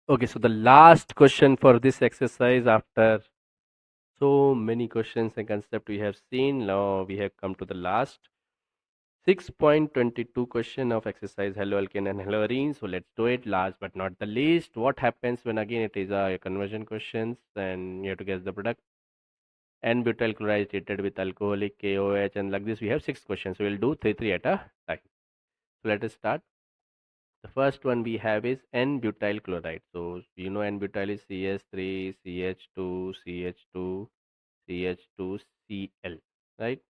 Okay, so the last question for this exercise, after so many questions and concept we have seen, now we have come to the last 6.22 question of exercise Haloalkane and Haloarenes. So let's do it. Last but not the least, what happens when again it is a conversion questions and you have to guess the product. N-butyl chloride treated with alcoholic KOH, and like this we have 6 questions. So we'll do three at a time. So let us start. The first one we have is N-butyl chloride. So you know N-butyl is CS3, CH2, CH2, CH2Cl, right?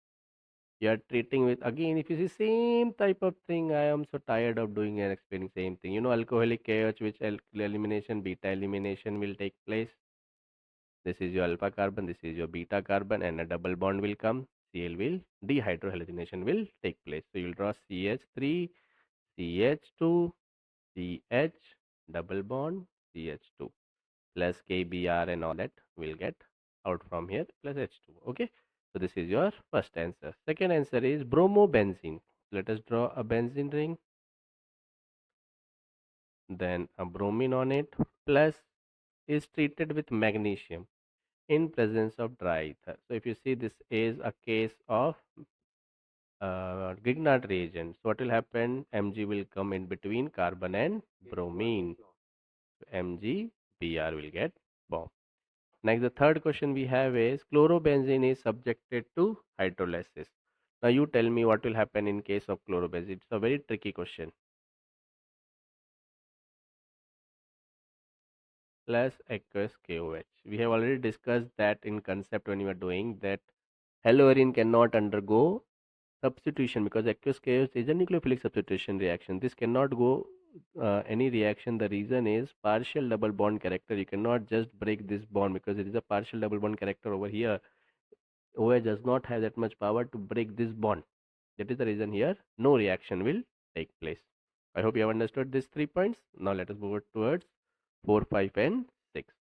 You are treating with, again if you see same type of thing, I am so tired of doing and explaining same thing. You know alcoholic KOH, which elimination, beta elimination will take place. This is your alpha carbon, this is your beta carbon, and a double bond will come. Cl will, dehydrohalonization will take place. So you'll draw CH3, CH2, CH, double bond, CH2, plus KBr and all that will get out from here, plus H2. Okay. So this is your first answer. Second answer is bromobenzene. Let us draw a benzene ring, then a bromine on it, plus is treated with magnesium in presence of dry ether. So if you see, this is a case of Grignard reagent. So what will happen? Mg will come in between carbon and bromine. Mg, Br will get formed. Next, the third question we have is chlorobenzene is subjected to hydrolysis. Now you tell me what will happen in case of chlorobenzene. It's a very tricky question. Plus aqueous KOH. We have already discussed that in concept when we were doing that haloarine cannot undergo substitution because aqueous KOH is a nucleophilic substitution reaction. This cannot go any reaction. The reason is partial double bond character. You cannot just break this bond because it is a partial double bond character over here. OH does not have that much power to break this bond. That is the reason here no reaction will take place. I hope you have understood these 3 points. Now let us move towards 4, 5 and 6.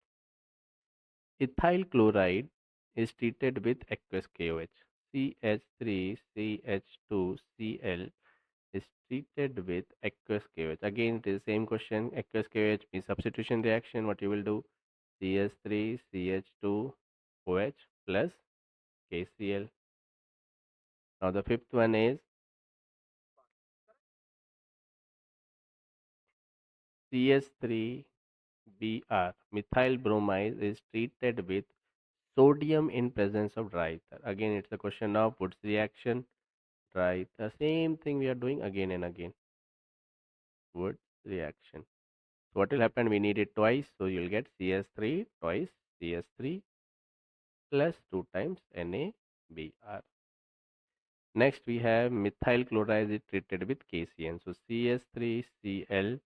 Ethyl chloride is treated with aqueous KOH. CH3CH2Cl is treated with aqueous KOH. Again, it is the same question. Aqueous KOH means substitution reaction. What you will do? CH3CH2OH plus KCl. Now the fifth one is CH3Br. Methyl bromide is treated with sodium in presence of dry ether. Again, it's a question of Woods reaction. Dry ether. Same thing we are doing again and again. Woods reaction. So what will happen? We need it twice. So you'll get CS3 twice CS3 plus 2 times NaBr. Next we have methyl chloride is treated with KCN. So CS3Cl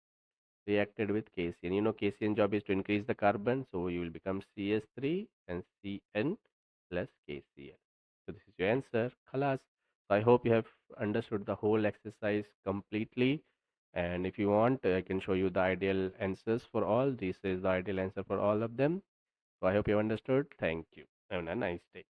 reacted with KCN. You know KCN job is to increase the carbon. So you will become CS3 and Cn plus KCl. So this is your answer. Khalas. So I hope you have understood the whole exercise completely. And if you want, I can show you the ideal answers for all. This is the ideal answer for all of them. So I hope you understood. Thank you. Have a nice day.